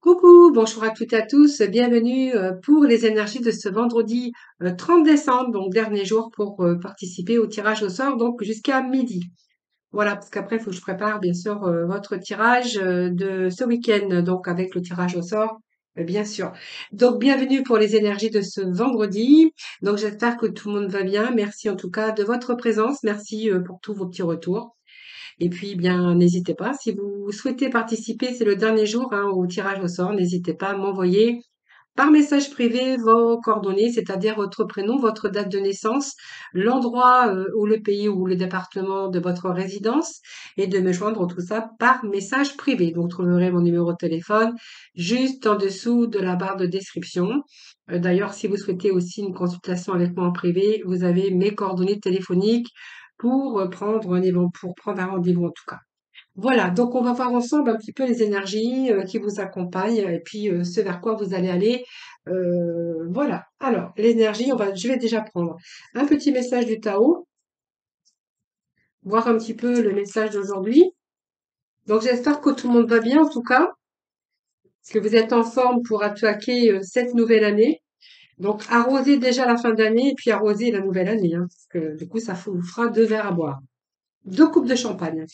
Coucou, bonjour à toutes et à tous, bienvenue pour les énergies de ce vendredi 30 décembre, donc dernier jour pour participer au tirage au sort, donc jusqu'à midi. Voilà, parce qu'après, il faut que je prépare bien sûr votre tirage de ce week-end, donc avec le tirage au sort, bien sûr. Donc bienvenue pour les énergies de ce vendredi. Donc j'espère que tout le monde va bien. Merci en tout cas de votre présence. Merci pour tous vos petits retours. Et puis, bien, n'hésitez pas, si vous souhaitez participer, c'est le dernier jour hein, au tirage au sort, n'hésitez pas à m'envoyer par message privé vos coordonnées, c'est-à-dire votre prénom, votre date de naissance, l'endroit ou le pays ou le département de votre résidence et de me joindre tout ça par message privé. Donc, vous trouverez mon numéro de téléphone juste en dessous de la barre de description. D'ailleurs, si vous souhaitez aussi une consultation avec moi en privé, vous avez mes coordonnées téléphoniques pour prendre un rendez-vous en tout cas. Voilà, donc on va voir ensemble un petit peu les énergies qui vous accompagnent et puis ce vers quoi vous allez aller. Voilà. Alors, l'énergie, je vais déjà prendre un petit message du Tao, voir un petit peu le message d'aujourd'hui. Donc j'espère que tout le monde va bien en tout cas, que vous êtes en forme pour attaquer cette nouvelle année. Donc arrosez déjà la fin d'année et puis arrosez la nouvelle année, hein, parce que du coup ça vous fera 2 verres à boire. 2 coupes de champagne.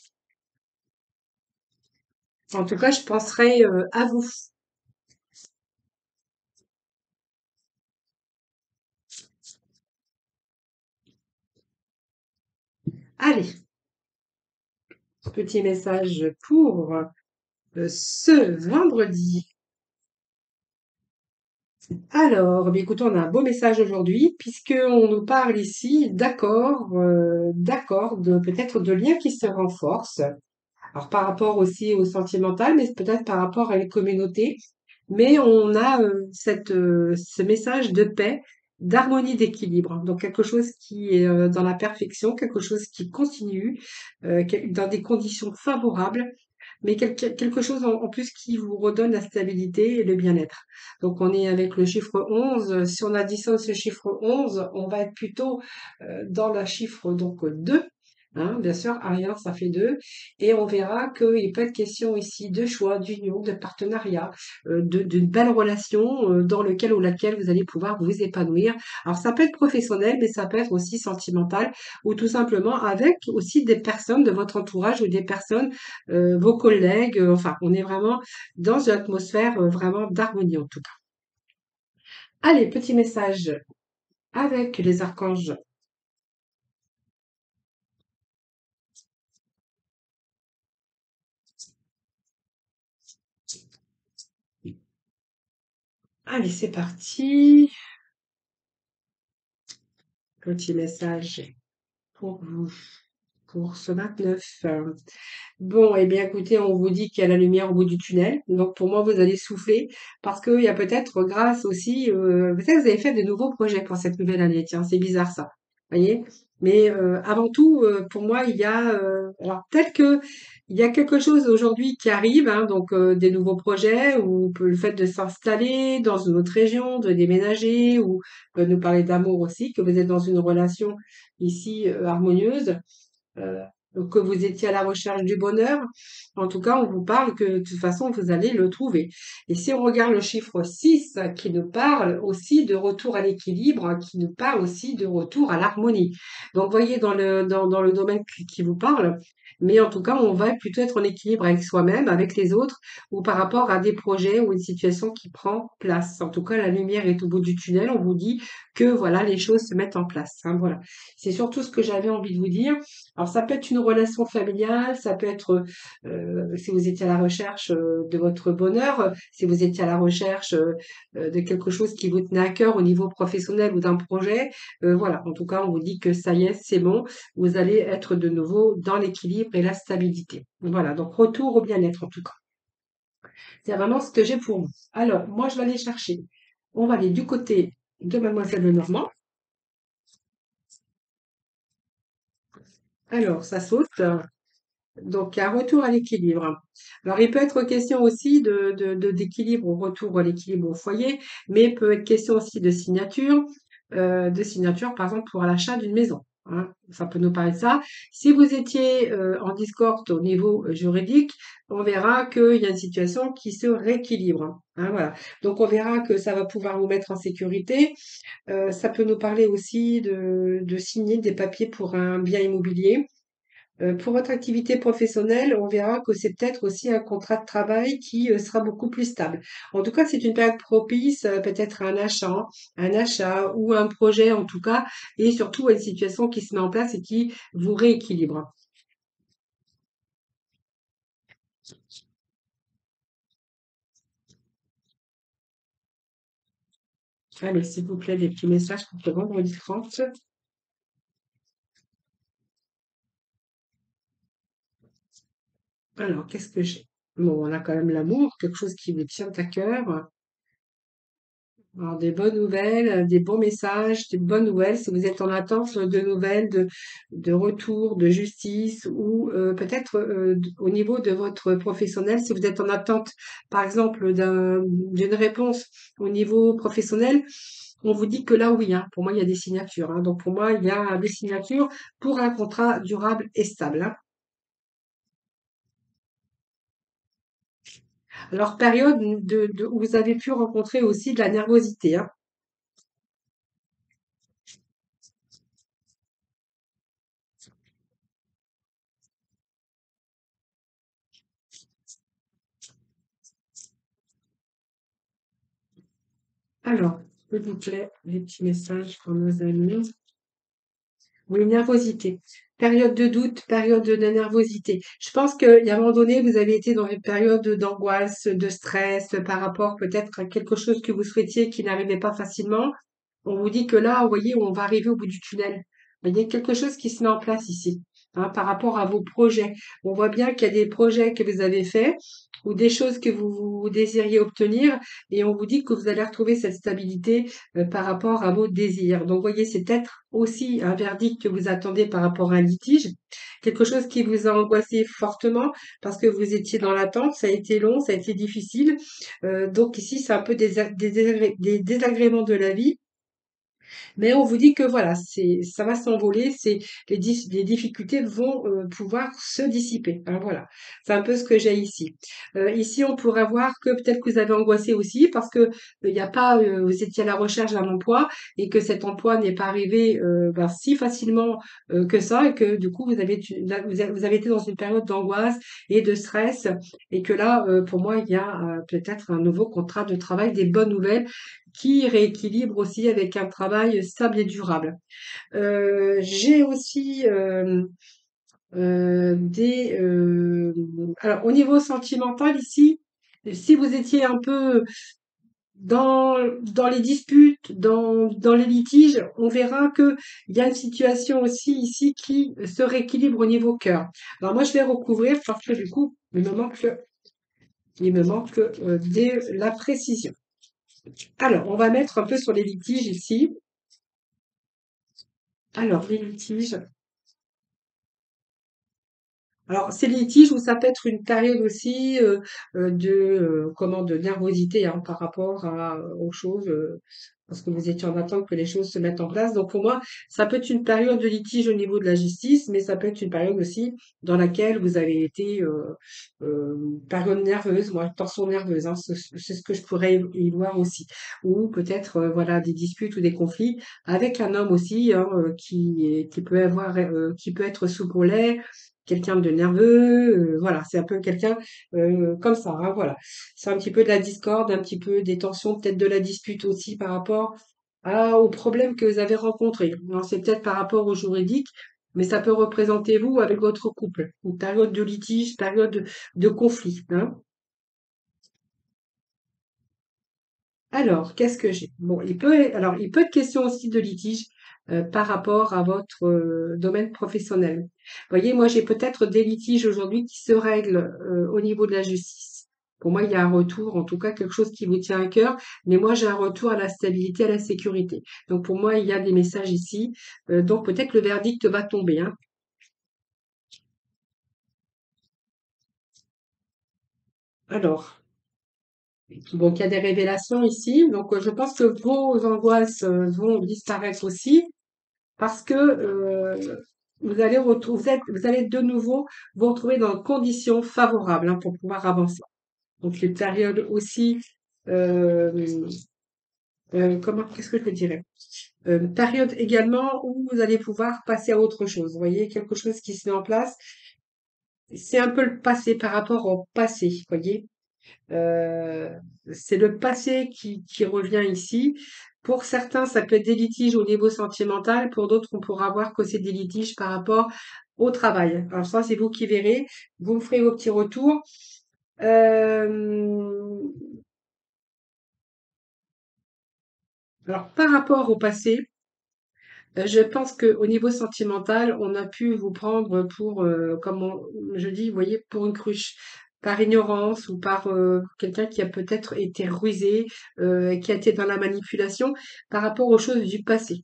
En tout cas, je penserai à vous. Allez, petit message pour ce vendredi. Alors, bien écoute, on a un beau message aujourd'hui, puisqu'on nous parle ici d'accord, de peut-être de liens qui se renforcent. Alors, par rapport aussi au sentimental, mais peut-être par rapport à une communauté. Mais on a ce message de paix, d'harmonie, d'équilibre. Donc, quelque chose qui est dans la perfection, quelque chose qui continue, dans des conditions favorables mais quelque chose en plus qui vous redonne la stabilité et le bien-être. Donc on est avec le chiffre 11. Si on additionne ce chiffre 11, on va être plutôt dans le chiffre donc 2. Hein, bien sûr, Ariane, ça fait 2. Et on verra qu'il peut être question ici de choix, d'union, de partenariat, d'une belle relation dans lequel ou laquelle vous allez pouvoir vous épanouir. Alors ça peut être professionnel, mais ça peut être aussi sentimental ou tout simplement avec aussi des personnes de votre entourage ou des personnes vos collègues, enfin, on est vraiment dans une atmosphère vraiment d'harmonie en tout cas. Allez, petit message avec les archanges. Allez, c'est parti. Petit message pour vous, pour ce 29. Bon, eh bien, écoutez, on vous dit qu'il y a la lumière au bout du tunnel. Donc, pour moi, vous allez souffler parce qu'il y a peut-être grâce aussi, peut-être que vous avez fait de nouveaux projets pour cette nouvelle année. Tiens, c'est bizarre ça. Voyez? Mais avant tout, pour moi, il y a, alors peut-être que il y a quelque chose aujourd'hui qui arrive, hein, donc des nouveaux projets ou le fait de s'installer dans une autre région, de déménager ou de nous parler d'amour aussi, que vous êtes dans une relation ici harmonieuse euh, que vous étiez à la recherche du bonheur. En tout cas, on vous parle que de toute façon, vous allez le trouver. Et si on regarde le chiffre 6, qui nous parle aussi de retour à l'équilibre, qui nous parle aussi de retour à l'harmonie. Donc, voyez dans le domaine qui vous parle, mais en tout cas, on va plutôt être en équilibre avec soi-même, avec les autres, ou par rapport à des projets ou une situation qui prend place. En tout cas, la lumière est au bout du tunnel. On vous dit que voilà, les choses se mettent en place. Hein, voilà. C'est surtout ce que j'avais envie de vous dire. Alors ça peut être une relation familiale, ça peut être si vous étiez à la recherche de votre bonheur, si vous étiez à la recherche de quelque chose qui vous tenait à cœur au niveau professionnel ou d'un projet. Voilà, en tout cas, on vous dit que ça y est, c'est bon, vous allez être de nouveau dans l'équilibre et la stabilité. Voilà, donc retour au bien-être en tout cas. C'est vraiment ce que j'ai pour vous. Alors, moi, je vais aller chercher. On va aller du côté de Mademoiselle Lenormand. Alors, ça saute. Donc, un retour à l'équilibre. Alors, il peut être question aussi d'équilibre au retour à l'équilibre au foyer, mais il peut être question aussi de signature, par exemple, pour l'achat d'une maison. hein, ça peut nous parler de ça. Si vous étiez en discorde au niveau juridique, on verra qu'il y a une situation qui se rééquilibre, hein, voilà. Donc on verra que ça va pouvoir vous mettre en sécurité. Ça peut nous parler aussi de signer des papiers pour un bien immobilier. Pour votre activité professionnelle, on verra que c'est peut-être aussi un contrat de travail qui sera beaucoup plus stable. En tout cas, c'est une période propice, peut-être à un achat ou un projet en tout cas, et surtout à une situation qui se met en place et qui vous rééquilibre. Allez, s'il vous plaît, des petits messages pour le vendredi 30. Alors, qu'est-ce que j'ai? Bon, on a quand même l'amour, quelque chose qui vous tient à cœur. Alors, des bonnes nouvelles, des bons messages, des bonnes nouvelles. Si vous êtes en attente de nouvelles, de retour, de justice, ou peut-être au niveau de votre professionnel, si vous êtes en attente, par exemple, d'une réponse au niveau professionnel, on vous dit que là, oui, hein, pour moi, il y a des signatures, hein. Donc, pour moi, il y a des signatures pour un contrat durable et stable, hein. Alors, période où vous avez pu rencontrer aussi de la nervosité, hein. Alors, s'il vous plaît, les petits messages pour nos amis. Oui, nervosité. Période de doute, période de nervosité. Je pense qu'il y a un moment donné, vous avez été dans une période d'angoisse, de stress par rapport peut-être à quelque chose que vous souhaitiez qui n'arrivait pas facilement. On vous dit que là, vous voyez, on va arriver au bout du tunnel. Il y a quelque chose qui se met en place ici, hein, par rapport à vos projets. On voit bien qu'il y a des projets que vous avez faits ou des choses que vous désiriez obtenir et on vous dit que vous allez retrouver cette stabilité par rapport à vos désirs. Donc, vous voyez, c'est peut-être aussi un verdict que vous attendez par rapport à un litige, quelque chose qui vous a angoissé fortement parce que vous étiez dans l'attente, ça a été long, ça a été difficile. Donc ici, c'est un peu des désagréments de la vie, mais on vous dit que voilà, ça va s'envoler, les difficultés vont pouvoir se dissiper, hein, voilà. C'est un peu ce que j'ai ici. Ici, on pourrait voir que peut-être que vous avez angoissé aussi parce que il y a pas, vous étiez à la recherche d'un emploi et que cet emploi n'est pas arrivé ben, si facilement que ça et que du coup vous avez été dans une période d'angoisse et de stress et que là, pour moi, il y a peut-être un nouveau contrat de travail, des bonnes nouvelles qui rééquilibre aussi avec un travail stable et durable. J'ai aussi alors au niveau sentimental ici, si vous étiez un peu dans les disputes, dans les litiges, on verra que il y a une situation aussi ici qui se rééquilibre au niveau cœur. Alors moi je vais recouvrir parce que du coup il me manque la précision. Alors on va mettre un peu sur les litiges ici. Alors, les litiges. Alors, c'est les litiges où ça peut être une période aussi de nervosité hein, par rapport aux choses, parce que vous étiez en attente que les choses se mettent en place. Donc, pour moi, ça peut être une période de litige au niveau de la justice, mais ça peut être une période aussi dans laquelle vous avez été période nerveuse, moi, tension nerveuse. Hein, c'est ce que je pourrais y voir aussi. Ou peut-être, voilà, des disputes ou des conflits avec un homme aussi hein, qui peut être souple au lait quelqu'un de nerveux, voilà, c'est un peu quelqu'un comme ça, hein, voilà. C'est un petit peu de la discorde, un petit peu des tensions, peut-être de la dispute aussi par rapport aux problèmes que vous avez rencontrés. Alors, c'est peut-être par rapport au juridique, mais ça peut représenter vous avec votre couple, une période de litige, période de conflit, hein. Alors, qu'est-ce que j'ai? Bon, il peut être question aussi de litige par rapport à votre domaine professionnel. Vous voyez, moi, j'ai peut-être des litiges aujourd'hui qui se règlent au niveau de la justice. Pour moi, il y a un retour, en tout cas, quelque chose qui vous tient à cœur, mais moi, j'ai un retour à la stabilité, à la sécurité. Donc, pour moi, il y a des messages ici. Donc, peut-être le verdict va tomber, hein. Alors, donc, il y a des révélations ici. Donc, je pense que vos angoisses vont disparaître aussi. parce que vous allez de nouveau vous retrouver dans des conditions favorables hein, pour pouvoir avancer. Donc les périodes aussi, euh, qu'est-ce que je dirais? Période également où vous allez pouvoir passer à autre chose. Vous voyez, quelque chose qui se met en place. C'est un peu le passé par rapport au passé, vous voyez. Euh, c'est le passé qui revient ici. Pour certains, ça peut être des litiges au niveau sentimental. Pour d'autres, on pourra voir que c'est des litiges par rapport au travail. Alors ça, c'est vous qui verrez. Vous me ferez vos petits retours. Euh, alors, par rapport au passé, je pense qu'au niveau sentimental, on a pu vous prendre pour, je dis, vous voyez, pour une cruche, par ignorance ou par quelqu'un qui a peut-être été rusé, qui a été dans la manipulation par rapport aux choses du passé.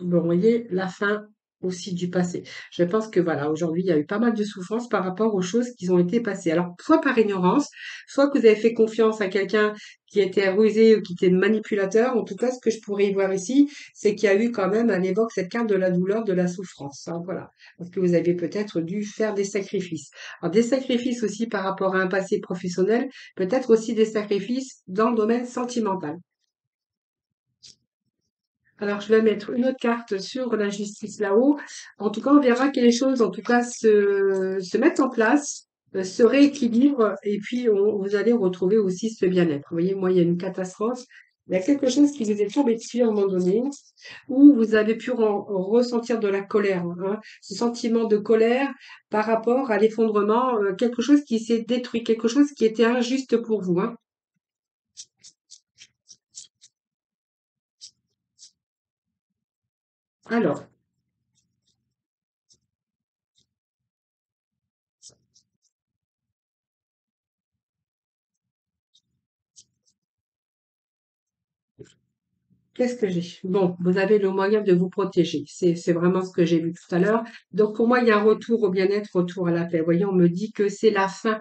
Bon, vous voyez, la fin aussi du passé. Je pense que voilà, aujourd'hui, il y a eu pas mal de souffrances par rapport aux choses qui ont été passées. Alors, soit par ignorance, soit que vous avez fait confiance à quelqu'un qui était rusé ou qui était manipulateur. En tout cas, ce que je pourrais y voir ici, c'est qu'il y a eu quand même à l'époque cette carte de la douleur, de la souffrance. Hein, voilà. Parce que vous avez peut-être dû faire des sacrifices. Alors, des sacrifices aussi par rapport à un passé professionnel, peut-être aussi des sacrifices dans le domaine sentimental. Alors, je vais mettre une autre carte sur la justice là-haut. En tout cas, on verra que les choses, en tout cas, se mettent en place, se rééquilibrent, et puis vous allez retrouver aussi ce bien-être. Vous voyez, moi, il y a une catastrophe. Il y a quelque chose qui vous est tombé dessus à un moment donné, où vous avez pu ressentir de la colère, hein, ce sentiment de colère par rapport à l'effondrement, quelque chose qui s'est détruit, quelque chose qui était injuste pour vous, hein. Alors, qu'est-ce que j'ai? Bon, vous avez le moyen de vous protéger. C'est vraiment ce que j'ai vu tout à l'heure. Donc, pour moi, il y a un retour au bien-être, retour à la paix. Vous voyez, on me dit que c'est la fin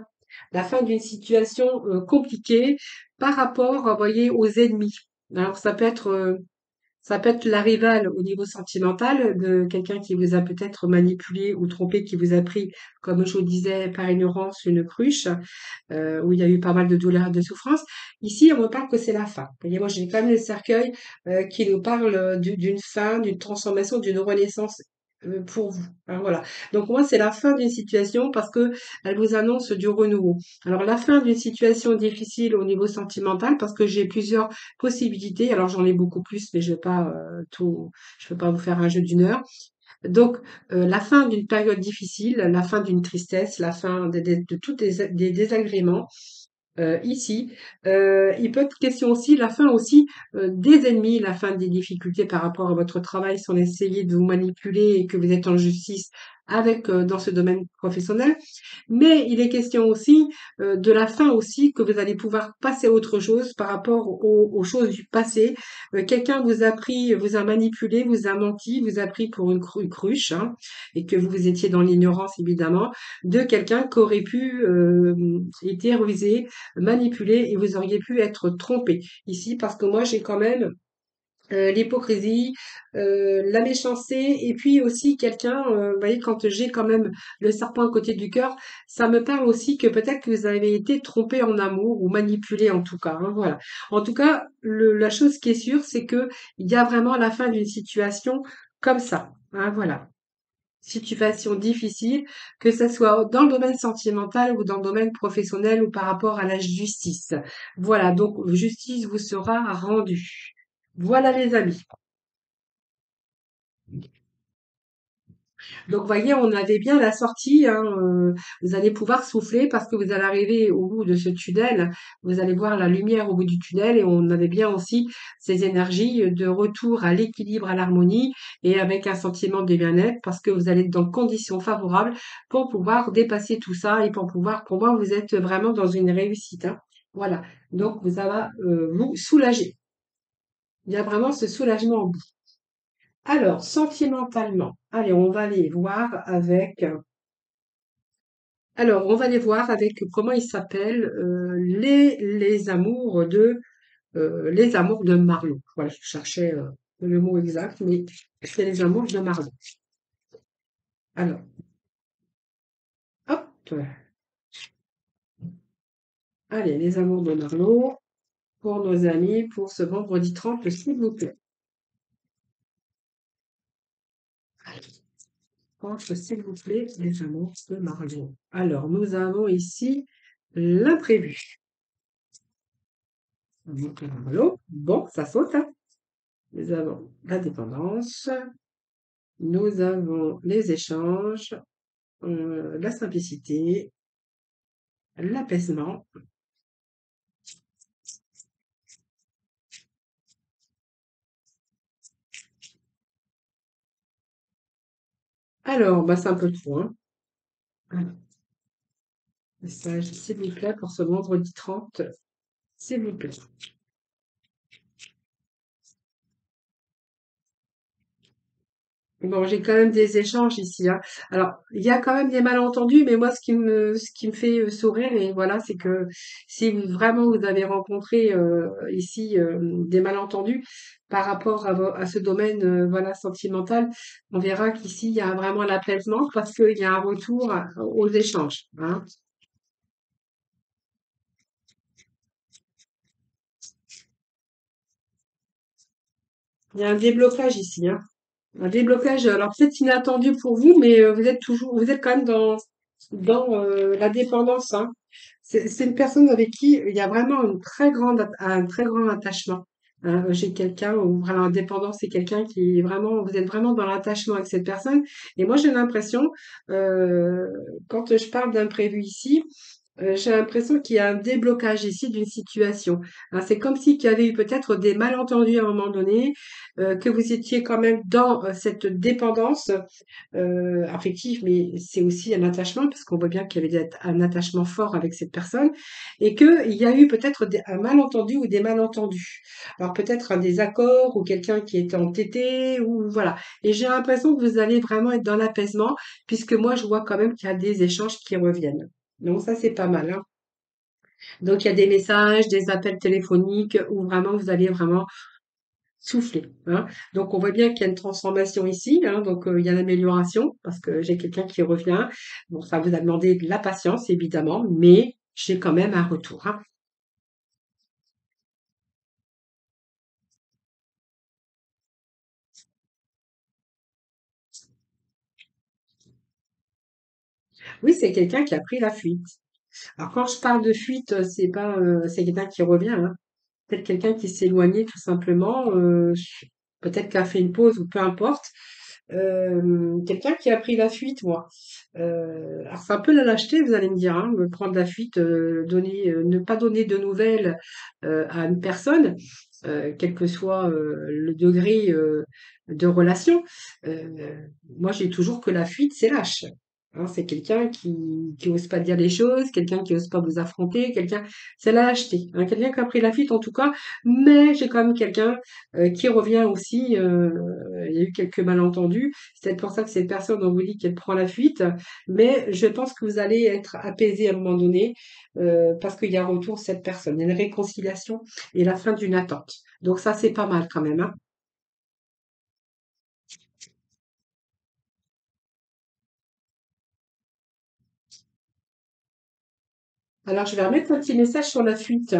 d'une situation compliquée par rapport, vous voyez, aux ennemis. Alors, ça peut être la rivale au niveau sentimental de quelqu'un qui vous a peut-être manipulé ou trompé, qui vous a pris, comme je vous disais, par ignorance, une cruche où il y a eu pas mal de douleurs et de souffrances. Ici, on me parle que c'est la fin. Vous voyez, moi, j'ai quand même le cercueil qui nous parle d'une fin, d'une transformation, d'une renaissance pour vous. Hein, voilà. Donc moi, c'est la fin d'une situation parce que elle vous annonce du renouveau. Alors la fin d'une situation difficile au niveau sentimental parce que j'ai plusieurs possibilités. Alors j'en ai beaucoup plus, mais je vais pas je vais pas vous faire un jeu d'une heure. Donc, la fin d'une période difficile, la fin d'une tristesse, la fin de tous des désagréments, ici. Il peut être question aussi, la fin aussi des ennemis, la fin des difficultés par rapport à votre travail, si on essayait de vous manipuler et que vous êtes en justice avec dans ce domaine professionnel. Mais il est question aussi de la fin aussi que vous allez pouvoir passer à autre chose par rapport aux choses du passé. Quelqu'un vous a pris, vous a manipulé, vous a menti, vous a pris pour une cruche, hein, et que vous étiez dans l'ignorance évidemment de quelqu'un qui aurait pu être rusé, manipulé et vous auriez pu être trompé ici parce que moi j'ai quand même l'hypocrisie, la méchanceté et puis aussi quelqu'un, vous voyez, quand j'ai quand même le serpent à côté du cœur, ça me parle aussi que peut-être que vous avez été trompé en amour ou manipulé en tout cas, hein, voilà. En tout cas, la chose qui est sûre, c'est que il y a vraiment la fin d'une situation comme ça, hein, voilà. Situation difficile, que ce soit dans le domaine sentimental ou dans le domaine professionnel ou par rapport à la justice. Voilà, donc justice vous sera rendue. Voilà les amis. Donc, voyez, on avait bien la sortie, hein, vous allez pouvoir souffler parce que vous allez arriver au bout de ce tunnel. Vous allez voir la lumière au bout du tunnel et on avait bien aussi ces énergies de retour à l'équilibre, à l'harmonie et avec un sentiment de bien-être parce que vous allez être dans de conditions favorables pour pouvoir dépasser tout ça et pour moi, vous êtes vraiment dans une réussite, hein. Voilà. Donc, vous allez vous soulager. Il y a vraiment ce soulagement en vous. Alors, sentimentalement, allez, on va aller voir avec Alors, on va les voir avec comment ils s'appellent, les amours de Marlowe. Voilà, je cherchais le mot exact, mais c'est les amours de Marlowe. Alors, hop, allez, les amours de Marlowe pour nos amis pour ce vendredi 30, s'il vous plaît. Franche, s'il vous plaît, les amours de Marlowe. Alors, nous avons ici l'imprévu. Donc, Marlowe, bon, ça saute, hein. Nous avons la dépendance, nous avons les échanges, la simplicité, l'apaisement. Alors, bah, c'est un peu trop, hein. Alors, message, s'il vous plaît, pour ce vendredi 30, s'il vous plaît. Bon, j'ai quand même des échanges ici, hein. Alors, il y a quand même des malentendus, mais moi, ce qui me fait sourire, et voilà, c'est que si vraiment vous avez rencontré ici des malentendus par rapport à ce domaine, voilà, sentimental, on verra qu'ici, il y a vraiment l'apaisement parce qu'il y a un retour aux échanges, hein. Il y a un déblocage ici, hein. Un déblocage, alors peut-être inattendu pour vous, mais vous êtes quand même dans la dépendance, hein. C'est une personne avec qui il y a vraiment un très grand attachement. Hein. J'ai quelqu'un où vraiment la dépendance, c'est quelqu'un qui est vraiment, vous êtes vraiment dans l'attachement avec cette personne. Et moi, j'ai l'impression, euh, quand je parle d'imprévu ici, j'ai l'impression qu'il y a un déblocage ici d'une situation. Hein, c'est comme si qu'il y avait eu peut-être des malentendus à un moment donné, que vous étiez quand même dans cette dépendance affective, mais c'est aussi un attachement, parce qu'on voit bien qu'il y avait un attachement fort avec cette personne, et qu'il y a eu peut-être un malentendu ou des malentendus. Alors peut-être un désaccord ou quelqu'un qui était entêté, ou voilà. Et j'ai l'impression que vous allez vraiment être dans l'apaisement, puisque moi je vois quand même qu'il y a des échanges qui reviennent. Donc ça c'est pas mal, hein. Donc il y a des messages, des appels téléphoniques où vraiment vous allez vraiment souffler, hein. Donc on voit bien qu'il y a une transformation ici, hein, donc il y a l'amélioration parce que j'ai quelqu'un qui revient. Bon, ça vous a demandé de la patience évidemment, mais j'ai quand même un retour, hein. Oui, c'est quelqu'un qui a pris la fuite. Alors quand je parle de fuite, c'est pas, c'est quelqu'un qui revient, hein. Peut-être quelqu'un qui s'est éloigné tout simplement, peut-être qui a fait une pause ou peu importe. Quelqu'un qui a pris la fuite, moi. Alors c'est un peu la lâcheté, vous allez me dire, hein, prendre la fuite, ne pas donner de nouvelles à une personne, quel que soit le degré de relation. Moi, j'ai toujours que la fuite, c'est lâche. Hein, c'est quelqu'un qui ose pas dire les choses, quelqu'un qui ose pas vous affronter, c'est la lâcheté. Hein, quelqu'un qui a pris la fuite en tout cas, mais j'ai quand même quelqu'un qui revient aussi. Il y a eu quelques malentendus. C'est peut-être pour ça que cette personne, on vous dit qu'elle prend la fuite, mais je pense que vous allez être apaisé à un moment donné parce qu'il y a un retour de cette personne. Il y a une réconciliation et la fin d'une attente. Donc ça, c'est pas mal quand même, hein. Alors, je vais remettre un petit message sur la fuite.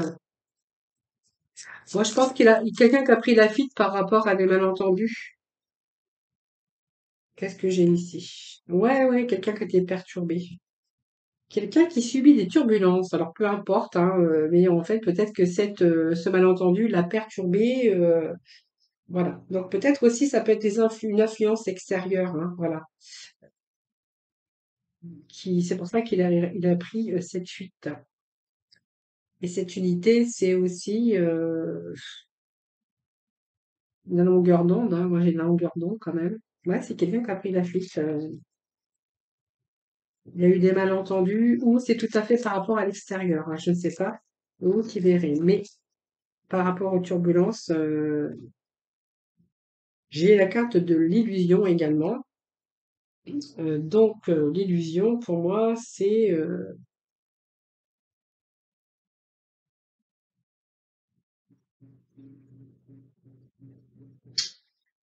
Moi, je pense qu'il a quelqu'un qui a pris la fuite par rapport à des malentendus. Qu'est-ce que j'ai ici? Ouais, ouais, quelqu'un qui était perturbé. Quelqu'un qui subit des turbulences. Alors, peu importe, hein, mais en fait, peut-être que ce malentendu l'a perturbé. Voilà. Donc, peut-être aussi, ça peut être une influence extérieure, hein, voilà. C'est pour ça il a pris cette fuite. Et cette unité, c'est aussi la longueur d'onde, hein. Moi, j'ai de la longueur d'onde quand même. Ouais, c'est quelqu'un qui a pris la fuite. Il y a eu des malentendus ou c'est tout à fait par rapport à l'extérieur, hein, je ne sais pas. Vous qui verrez. Mais par rapport aux turbulences, j'ai la carte de l'illusion également. L'illusion, pour moi, c'est...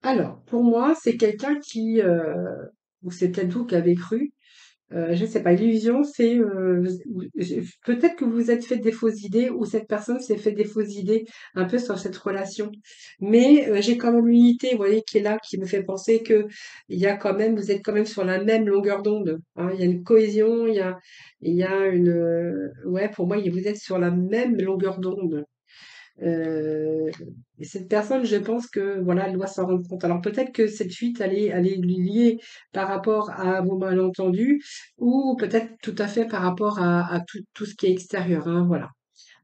alors, pour moi, c'est quelqu'un qui... ou c'est peut-être vous qui avez cru. Je sais pas, l'illusion, c'est peut-être que vous vous êtes fait des fausses idées ou cette personne s'est fait des fausses idées un peu sur cette relation. Mais j'ai quand même une unité, vous voyez, qui est là, qui me fait penser que il y a quand même, vous êtes quand même sur la même longueur d'onde. Hein. Il y a une cohésion, il y a une, ouais, pour moi, vous êtes sur la même longueur d'onde. Euh, et cette personne, je pense que voilà, elle doit s'en rendre compte. Alors peut-être que cette fuite, elle est liée par rapport à vos malentendus ou peut-être tout à fait par rapport à tout ce qui est extérieur. Hein, voilà.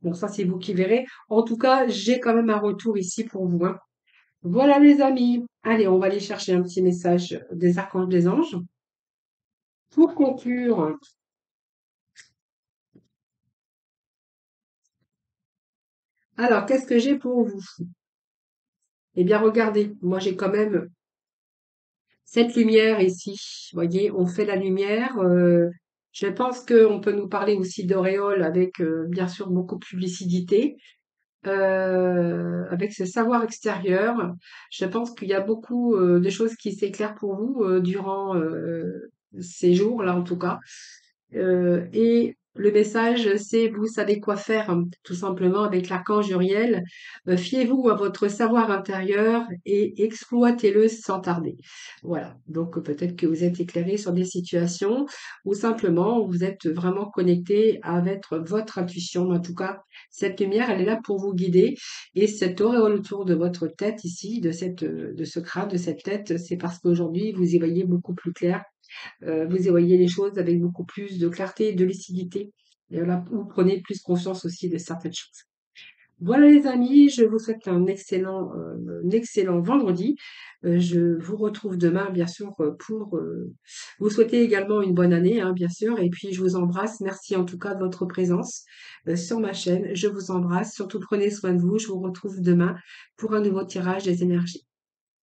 Donc ça, c'est vous qui verrez. En tout cas, j'ai quand même un retour ici pour vous. Hein. Voilà les amis. Allez, on va aller chercher un petit message des archanges des anges. Pour conclure, alors qu'est-ce que j'ai pour vous? Eh bien, regardez, moi j'ai quand même cette lumière ici, vous voyez, on fait la lumière. Je pense qu'on peut nous parler aussi d'auréole avec bien sûr beaucoup de publicité, avec ce savoir extérieur. Je pense qu'il y a beaucoup de choses qui s'éclairent pour vous durant ces jours-là en tout cas. Et le message, c'est vous savez quoi faire, hein, tout simplement avec l'archange Uriel. Fiez-vous à votre savoir intérieur et exploitez-le sans tarder. Voilà. Donc peut-être que vous êtes éclairé sur des situations ou simplement vous êtes vraiment connecté avec votre intuition. En tout cas, cette lumière, elle est là pour vous guider. Et cette auréole autour de votre tête ici, de ce crâne, de cette tête, c'est parce qu'aujourd'hui vous y voyez beaucoup plus clair, vous y voyez les choses avec beaucoup plus de clarté et de lucidité. Et là, vous prenez plus conscience aussi de certaines choses. Voilà les amis, je vous souhaite un excellent vendredi. Je vous retrouve demain, bien sûr, pour vous souhaiter également une bonne année, hein, bien sûr. Et puis, je vous embrasse. Merci en tout cas de votre présence sur ma chaîne. Je vous embrasse. Surtout, prenez soin de vous. Je vous retrouve demain pour un nouveau tirage des énergies.